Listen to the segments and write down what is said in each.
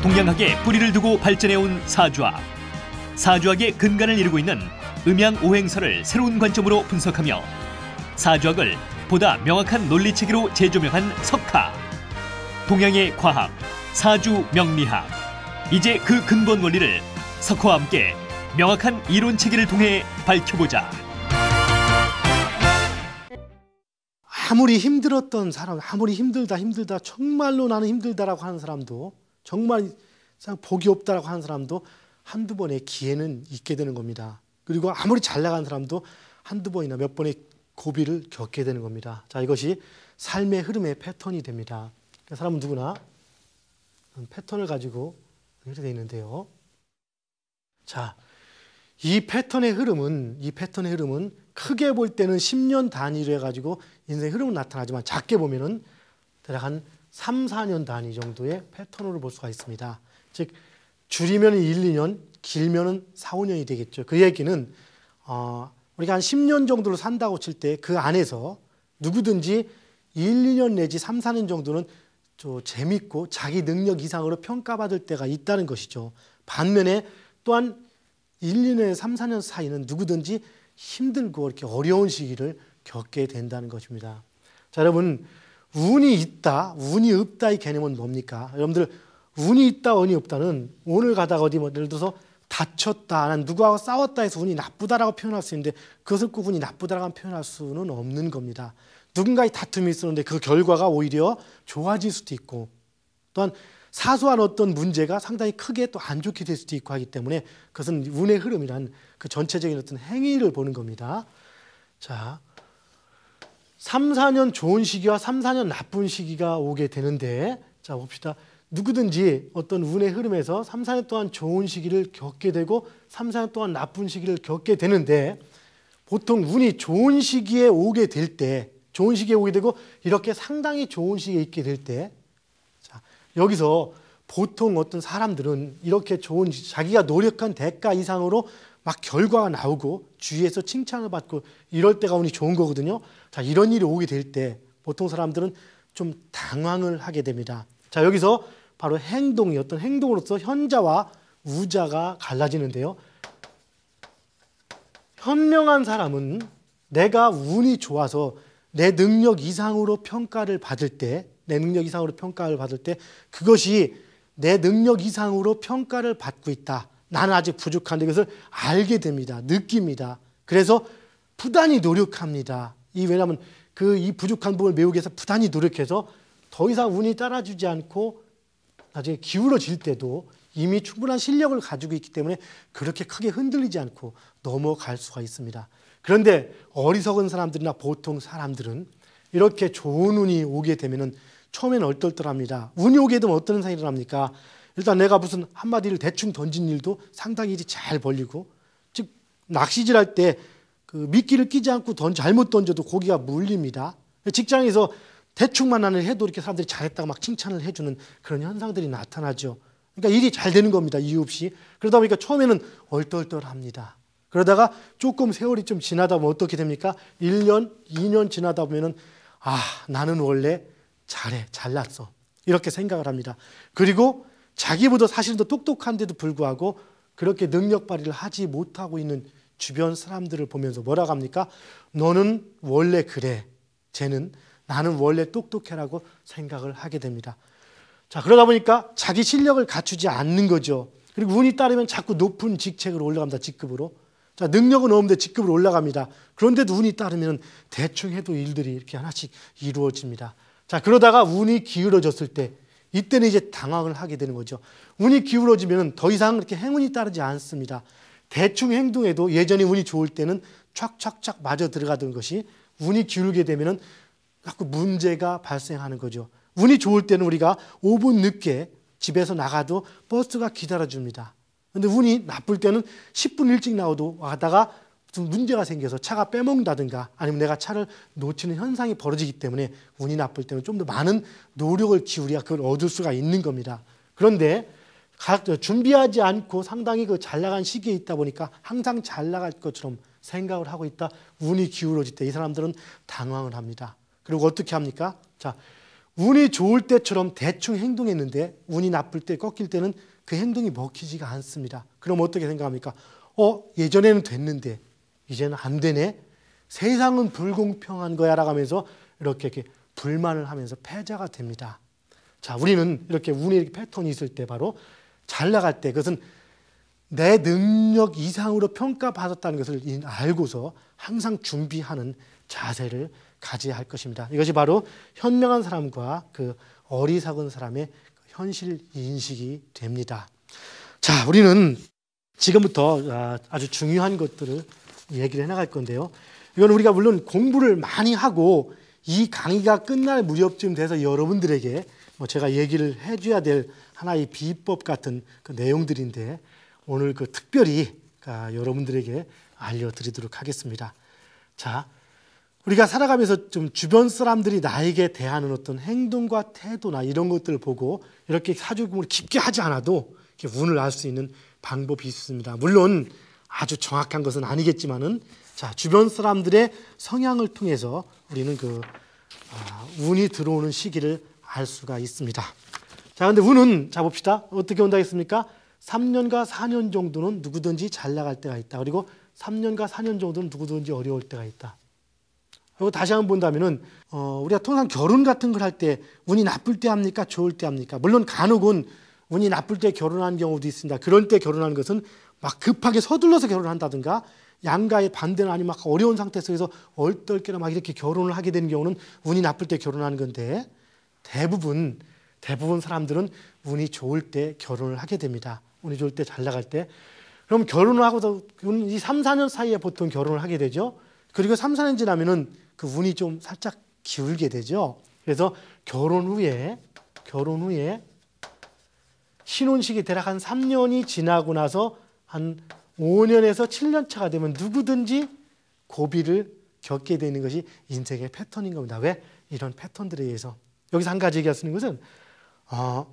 동양학에 뿌리를 두고 발전해온 사주학. 사주학의 근간을 이루고 있는 음양오행설을 새로운 관점으로 분석하며 사주학을 보다 명확한 논리체계로 재조명한 석학. 동양의 과학, 사주명리학. 이제 그 근본 원리를 석화와 함께 명확한 이론체계를 통해 밝혀보자. 아무리 힘들었던 사람, 아무리 힘들다 정말로 나는 힘들다라고 하는 사람도, 정말 복이 없다라고 하는 사람도 한두 번의 기회는 있게 되는 겁니다. 그리고 아무리 잘 나가는 사람도 한두 번이나 몇 번의 고비를 겪게 되는 겁니다. 자, 이것이 삶의 흐름의 패턴이 됩니다. 사람은 누구나 패턴을 가지고 이렇게 되어 있는데요. 자, 이 패턴의 흐름은 크게 볼 때는 10년 단위로 해가지고 인생의 흐름은 나타나지만 작게 보면은 대략 한 3, 4년 단위 정도의 패턴으로 볼 수가 있습니다. 즉 줄이면 1, 2년, 길면은 4, 5년이 되겠죠. 그 얘기는 우리가 한 10년 정도로 산다고 칠 때 그 안에서 누구든지 1, 2년 내지 3, 4년 정도는 좀 재밌고 자기 능력 이상으로 평가받을 때가 있다는 것이죠. 반면에 또한 1, 2년, 3, 4년 사이는 누구든지 힘들고 이렇게 어려운 시기를 겪게 된다는 것입니다. 자, 여러분, 운이 있다, 운이 없다 이 개념은 뭡니까? 여러분들, 운이 있다, 운이 없다는 오늘 가다가 어디 예를 들어서 다쳤다, 난 누구하고 싸웠다 해서 운이 나쁘다라고 표현할 수 있는데 그것을 꼭 운이 나쁘다라고 표현할 수는 없는 겁니다. 누군가의 다툼이 있었는데 그 결과가 오히려 좋아질 수도 있고, 또한 사소한 어떤 문제가 상당히 크게 또 안 좋게 될 수도 있고 하기 때문에 그것은 운의 흐름이란 그 전체적인 어떤 행위를 보는 겁니다. 자, 3, 4년 좋은 시기와 3, 4년 나쁜 시기가 오게 되는데, 자, 봅시다. 누구든지 어떤 운의 흐름에서 3, 4년 동안 좋은 시기를 겪게 되고 3, 4년 동안 나쁜 시기를 겪게 되는데, 보통 운이 좋은 시기에 오게 될 때, 좋은 시기에 오게 되고 이렇게 상당히 좋은 시기에 있게 될 때, 자, 여기서 보통 어떤 사람들은 이렇게 좋은, 자기가 노력한 대가 이상으로 막 결과가 나오고 주위에서 칭찬을 받고 이럴 때가 운이 좋은 거거든요. 자, 이런 일이 오게 될 때 보통 사람들은 좀 당황을 하게 됩니다. 자, 여기서 바로 행동이, 어떤 행동으로서 현자와 우자가 갈라지는데요. 현명한 사람은 내가 운이 좋아서 내 능력 이상으로 평가를 받을 때, 그것이 내 능력 이상으로 평가를 받고 있다. 나는 아직 부족한데 이것을 알게 됩니다. 느낍니다. 그래서 부단히 노력합니다. 왜냐하면 이 부족한 부분을 메우기 위해서 부단히 노력해서 더 이상 운이 따라주지 않고 나중에 기울어질 때도 이미 충분한 실력을 가지고 있기 때문에 그렇게 크게 흔들리지 않고 넘어갈 수가 있습니다. 그런데 어리석은 사람들이나 보통 사람들은 이렇게 좋은 운이 오게 되면은 처음에는 얼떨떨합니다. 운이 오게 되면 어떤 현상이 일어납니까? 일단 내가 무슨 한마디를 대충 던진 일도 상당히 일이 잘 벌리고, 즉 낚시질할 때 그 미끼를 끼지 않고 잘못 던져도 고기가 물립니다. 직장에서 대충만 하는 해도 이렇게 사람들이 잘했다고 막 칭찬을 해주는 그런 현상들이 나타나죠. 그러니까 일이 잘 되는 겁니다. 이유 없이. 그러다 보니까 처음에는 얼떨떨합니다. 그러다가 조금 세월이 좀 지나다 보면 어떻게 됩니까? 1년, 2년 지나다 보면은 나는 원래 잘났어. 이렇게 생각을 합니다. 그리고 자기보다 사실은 더 똑똑한데도 불구하고 그렇게 능력 발휘를 하지 못하고 있는 주변 사람들을 보면서 뭐라고 합니까? 너는 원래 그래. 나는 원래 똑똑해라고 생각을 하게 됩니다. 자, 그러다 보니까 자기 실력을 갖추지 않는 거죠. 그리고 운이 따르면 자꾸 높은 직책으로 올라갑니다. 직급으로. 자, 능력은 없는데 직급으로 올라갑니다. 그런데도 운이 따르면 대충 해도 일들이 이렇게 하나씩 이루어집니다. 자, 그러다가 운이 기울어졌을 때 이때는 이제 당황을 하게 되는 거죠. 운이 기울어지면 더 이상 이렇게 행운이 따르지 않습니다. 대충 행동해도 예전에 운이 좋을 때는 촥촥촥 맞아 들어가던 것이 운이 기울게 되면 자꾸 문제가 발생하는 거죠. 운이 좋을 때는 우리가 5분 늦게 집에서 나가도 버스가 기다려줍니다. 그런데 운이 나쁠 때는 10분 일찍 나와도 가다가 좀 문제가 생겨서 차가 빼먹는다든가 아니면 내가 차를 놓치는 현상이 벌어지기 때문에 운이 나쁠 때는 좀 더 많은 노력을 기울여야 그걸 얻을 수가 있는 겁니다. 그런데 준비하지 않고 상당히 잘 나간 시기에 있다 보니까 항상 잘 나갈 것처럼 생각을 하고 있다. 운이 기울어질 때 이 사람들은 당황을 합니다. 그리고 어떻게 합니까? 자, 운이 좋을 때처럼 대충 행동했는데 운이 나쁠 때, 꺾일 때는 그 행동이 먹히지가 않습니다. 그럼 어떻게 생각합니까? 예전에는 됐는데 이제는 안 되네. 세상은 불공평한 거야 라고 하면서 이렇게 불만을 하면서 패자가 됩니다. 자, 우리는 이렇게 운의 패턴이 있을 때, 바로 잘 나갈 때 그것은 내 능력 이상으로 평가받았다는 것을 알고서 항상 준비하는 자세를 가져야 할 것입니다. 이것이 바로 현명한 사람과 그 어리석은 사람의 현실 인식이 됩니다. 자, 우리는 지금부터 아주 중요한 것들을 얘기를 해나갈 건데요. 이건 우리가 물론 공부를 많이 하고 이 강의가 끝날 무렵쯤 돼서 여러분들에게 제가 얘기를 해줘야 될 하나의 비법 같은 그 내용들인데, 오늘 그 특별히 여러분들에게 알려드리도록 하겠습니다. 자, 우리가 살아가면서 좀 주변 사람들이 나에게 대하는 어떤 행동과 태도나 이런 것들을 보고 이렇게 사주공부를 깊게 하지 않아도 이렇게 운을 알 수 있는 방법이 있습니다. 물론 아주 정확한 것은 아니겠지만은, 자, 주변 사람들의 성향을 통해서 우리는 운이 들어오는 시기를 알 수가 있습니다. 자, 근데 운은, 자, 봅시다. 어떻게 온다 했습니까? 3년과 4년 정도는 누구든지 잘 나갈 때가 있다. 그리고 3년과 4년 정도는 누구든지 어려울 때가 있다. 그리고 다시 한번 본다면은, 우리가 통상 결혼 같은 걸 할 때 운이 나쁠 때 합니까? 좋을 때 합니까? 물론 간혹은 운이 나쁠 때 결혼하는 경우도 있습니다. 그럴 때 결혼하는 것은 막 급하게 서둘러서 결혼한다든가, 양가의 반대는 아니면 막 어려운 상태 속에서 얼떨결에 막 이렇게 결혼을 하게 되는 경우는 운이 나쁠 때 결혼하는 건데, 대부분 사람들은 운이 좋을 때 결혼을 하게 됩니다. 운이 좋을 때 잘 나갈 때. 그럼 결혼을 하고서 이 3, 4년 사이에 보통 결혼을 하게 되죠. 그리고 3, 4년 지나면은 그 운이 좀 살짝 기울게 되죠. 그래서 결혼 후에 신혼식이 대략 한 3년이 지나고 나서 한 5년에서 7년 차가 되면 누구든지 고비를 겪게 되는 것이 인생의 패턴인 겁니다. 왜? 이런 패턴들에 의해서. 여기서 한 가지 얘기할 수 있는 것은,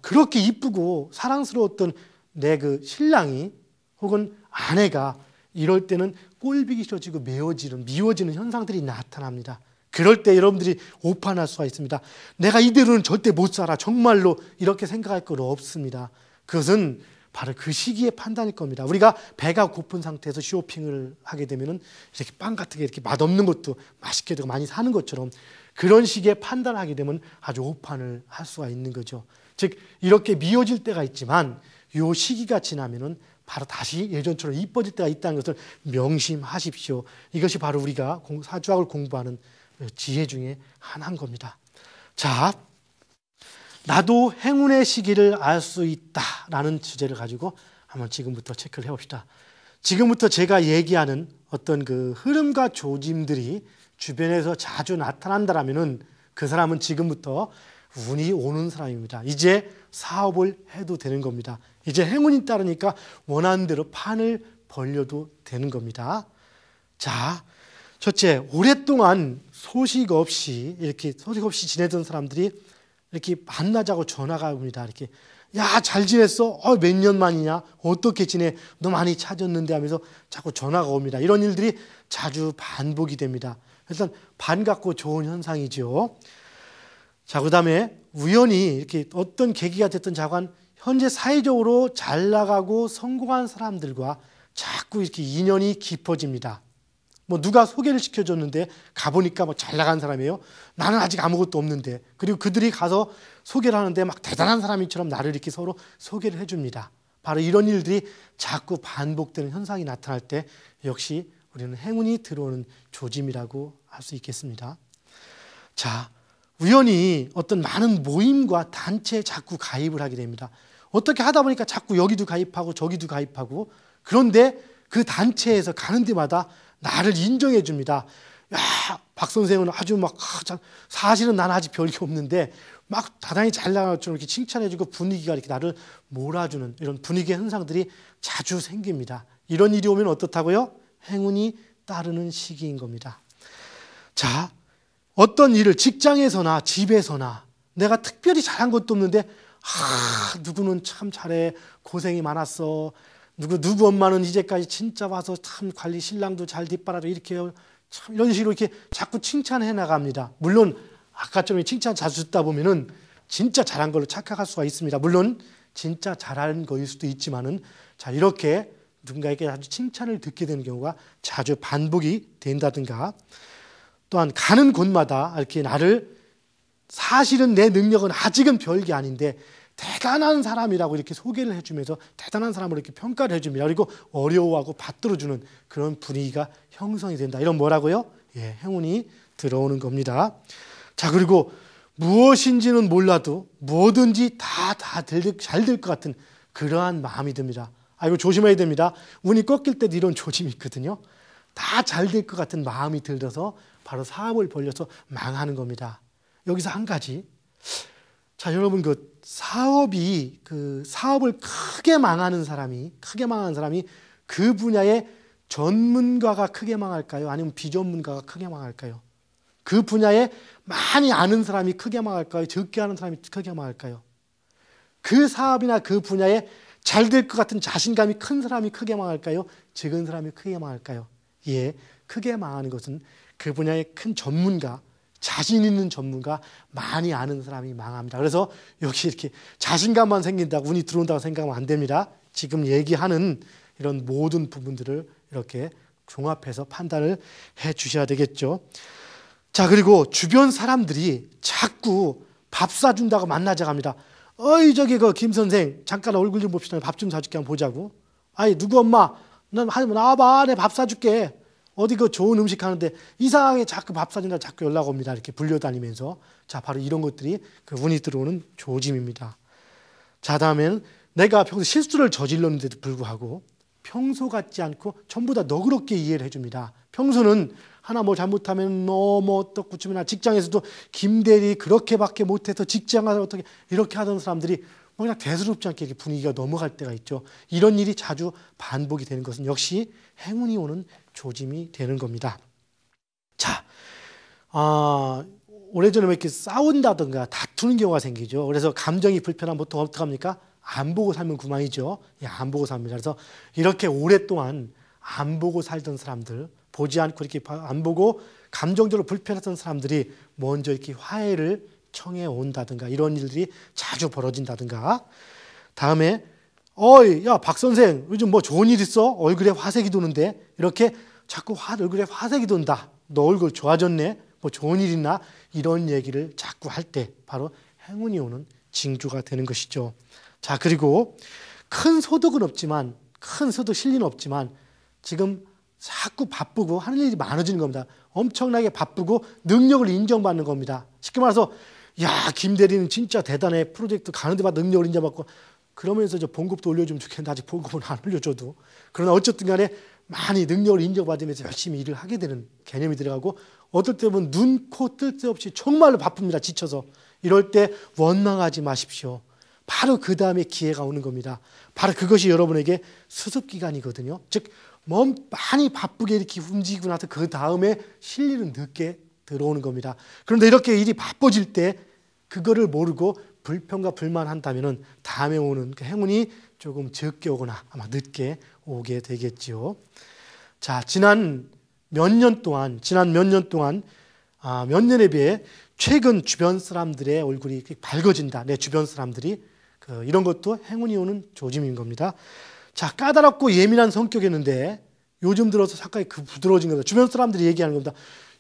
그렇게 이쁘고 사랑스러웠던 내 그 신랑이 혹은 아내가 이럴 때는 꼴보기 싫어지고 미워지는 현상들이 나타납니다. 그럴 때 여러분들이 오판할 수가 있습니다. 내가 이대로는 절대 못 살아. 정말로 이렇게 생각할 건 없습니다. 그것은 바로 그 시기의 판단일 겁니다. 우리가 배가 고픈 상태에서 쇼핑을 하게 되면은 이렇게 빵 같은 게 이렇게 맛없는 것도 맛있게 되고 많이 사는 것처럼, 그런 시기에 판단하게 되면 아주 오판을 할 수가 있는 거죠. 즉, 이렇게 미워질 때가 있지만 이 시기가 지나면은 바로 다시 예전처럼 이뻐질 때가 있다는 것을 명심하십시오. 이것이 바로 우리가 사주학을 공부하는 지혜 중에 하나인 겁니다. 자, 나도 행운의 시기를 알 수 있다라는 주제를 가지고 한번 지금부터 체크를 해봅시다. 지금부터 제가 얘기하는 어떤 그 흐름과 조짐들이 주변에서 자주 나타난다라면은 그 사람은 지금부터 운이 오는 사람입니다. 이제 사업을 해도 되는 겁니다. 이제 행운이 따르니까 원하는 대로 판을 벌려도 되는 겁니다. 자, 첫째, 오랫동안 소식 없이 지내던 사람들이 이렇게 만나자고 전화가 옵니다. 이렇게, 야, 잘 지냈어? 몇 년 만이냐? 어떻게 지내? 너 많이 찾았는데 하면서 자꾸 전화가 옵니다. 이런 일들이 자주 반복이 됩니다. 일단 반갑고 좋은 현상이죠. 자, 그 다음에 우연히 이렇게 어떤 계기가 됐든 자관, 현재 사회적으로 잘 나가고 성공한 사람들과 자꾸 이렇게 인연이 깊어집니다. 누가 소개를 시켜줬는데 가보니까 잘 나간 사람이에요. 나는 아직 아무것도 없는데. 그리고 그들이 가서 소개를 하는데 막 대단한 사람처럼 나를 이렇게 서로 소개를 해줍니다. 바로 이런 일들이 자꾸 반복되는 현상이 나타날 때 역시 우리는 행운이 들어오는 조짐이라고 할 수 있겠습니다. 자, 우연히 어떤 많은 모임과 단체에 자꾸 가입을 하게 됩니다. 어떻게 하다 보니까 자꾸 여기도 가입하고 저기도 가입하고, 그런데 그 단체에서 가는 데마다 나를 인정해 줍니다. 야, 박 선생은 아주 사실은 나는 아직 별게 없는데 막 대단히 잘 나가는 것처럼 이렇게 칭찬해 주고 분위기가 이렇게 나를 몰아주는 이런 분위기의 현상들이 자주 생깁니다. 이런 일이 오면 어떻다고요? 행운이 따르는 시기인 겁니다. 자, 어떤 일을 직장에서나 집에서나 내가 특별히 잘한 것도 없는데, 누구는 참 잘해, 고생이 많았어, 누구 엄마는 이제까지 진짜 와서 참 관리, 신랑도 잘 뒷바라져, 이렇게 참 이런 식으로 이렇게 자꾸 칭찬해 나갑니다. 물론 아까처럼 칭찬 자주 듣다 보면은 진짜 잘한 걸로 착각할 수가 있습니다. 물론 진짜 잘한 거일 수도 있지만은 자, 이렇게 누군가에게 아주 칭찬을 듣게 되는 경우가 자주 반복이 된다든가, 또한 가는 곳마다 이렇게 나를 사실은 내 능력은 아직은 별게 아닌데 대단한 사람이라고 이렇게 소개를 해주면서 대단한 사람으로 이렇게 평가를 해줍니다. 그리고 어려워하고 받들어주는 그런 분위기가 형성이 된다. 이런 뭐라고요? 예, 행운이 들어오는 겁니다. 자, 그리고 무엇인지는 몰라도 뭐든지 다 잘 될 것 같은 그러한 마음이 듭니다. 이거 조심해야 됩니다. 운이 꺾일 때도 이런 조짐이 있거든요. 다 잘 될 것 같은 마음이 들어서 바로 사업을 벌려서 망하는 겁니다. 여기서 한 가지. 자, 여러분, 그 사업을 크게 망하는 사람이 그 분야의 전문가가 크게 망할까요? 아니면 비전문가가 크게 망할까요? 그 분야에 많이 아는 사람이 크게 망할까요? 적게 아는 사람이 크게 망할까요? 그 사업이나 그 분야에 잘 될 것 같은 자신감이 큰 사람이 크게 망할까요? 적은 사람이 크게 망할까요? 예, 크게 망하는 것은 그 분야의 큰 전문가, 자신 있는 전문가, 많이 아는 사람이 망합니다. 그래서 여기 이렇게 자신감만 생긴다고 운이 들어온다고 생각하면 안 됩니다. 지금 얘기하는 이런 모든 부분들을 이렇게 종합해서 판단을 해 주셔야 되겠죠. 자, 그리고 주변 사람들이 자꾸 밥 사준다고 만나자고 합니다. 저기 김 선생 잠깐 얼굴 좀 봅시다. 밥 좀 사줄게 한번 보자고. 누구 엄마? 난 나와봐. 내 밥 사줄게. 어디 좋은 음식 하는데 이상하게 자꾸 밥 사준다 자꾸 연락 옵니다. 이렇게 불려다니면서. 자, 바로 이런 것들이 그 운이 들어오는 조짐입니다. 자, 다음에는 내가 평소 실수를 저질렀는데도 불구하고 평소 같지 않고 전부 다 너그럽게 이해를 해줍니다. 평소는 하나 잘못하면 어떡구쯤이나 직장에서도 김대리 그렇게밖에 못해서 직장 가서 어떻게 이렇게 하던 사람들이 그냥 대수롭지 않게 이렇게 분위기가 넘어갈 때가 있죠. 이런 일이 자주 반복이 되는 것은 역시 행운이 오는 조짐이 되는 겁니다. 자, 오래전에 이렇게 싸운다든가 다투는 경우가 생기죠. 그래서 감정이 불편하면 보통 어떻게 합니까? 안 보고 살면 그만이죠. 예, 안 보고 삽니다. 그래서 이렇게 오랫동안 안 보고 살던 사람들, 보지 않고 이렇게 안 보고 감정적으로 불편했던 사람들이 먼저 이렇게 화해를 청해 온다든가 이런 일들이 자주 벌어진다든가. 다음에 야, 박 선생 요즘 좋은 일 있어? 얼굴에 화색이 도는데 이렇게 자꾸 얼굴에 화색이 돈다. 너 얼굴 좋아졌네. 좋은 일 있나? 이런 얘기를 자꾸 할 때 바로 행운이 오는 징조가 되는 것이죠. 자, 그리고 큰 소득은 없지만 큰 소득 실리는 없지만 지금 자꾸 바쁘고 하는 일이 많아지는 겁니다. 엄청나게 바쁘고 능력을 인정받는 겁니다. 쉽게 말해서 야, 김 대리는 진짜 대단해. 프로젝트 가는 데마다 능력을 인정받고 그러면서 봉급도 올려주면 좋겠는데 아직 봉급은 안 올려줘도. 그러나 어쨌든 간에 많이 능력을 인정받으면서 열심히 일을 하게 되는 개념이 들어가고 어떨 때 보면 눈, 코 뜰 새 없이 정말로 바쁩니다. 지쳐서. 이럴 때 원망하지 마십시오. 바로 그 다음에 기회가 오는 겁니다. 바로 그것이 여러분에게 수습기간이거든요. 즉 많이 바쁘게 이렇게 움직이고 나서 그 다음에 실리는 늦게 들어오는 겁니다. 그런데 이렇게 일이 바빠질 때 그거를 모르고 불평과 불만한다면 다음에 오는 그 행운이 조금 적게 오거나 아마 늦게 오게 되겠지요. 자, 지난 몇 년 동안 몇 년에 비해 최근 주변 사람들의 얼굴이 밝아진다. 내 주변 사람들이 이런 것도 행운이 오는 조짐인 겁니다. 자, 까다롭고 예민한 성격이었는데 요즘 들어서 착각이 부드러워진 겁니다. 주변 사람들이 얘기하는 겁니다.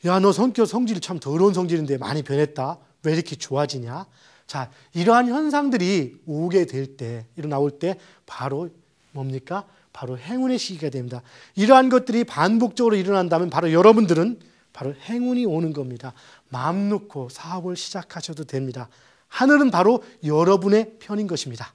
야, 너 성질이 참 더러운 성질인데 많이 변했다. 왜 이렇게 좋아지냐? 자, 이러한 현상들이 오게 될 때, 일어나올 때 바로 뭡니까? 바로 행운의 시기가 됩니다. 이러한 것들이 반복적으로 일어난다면 바로 여러분들은 바로 행운이 오는 겁니다. 마음 놓고 사업을 시작하셔도 됩니다. 하늘은 바로 여러분의 편인 것입니다.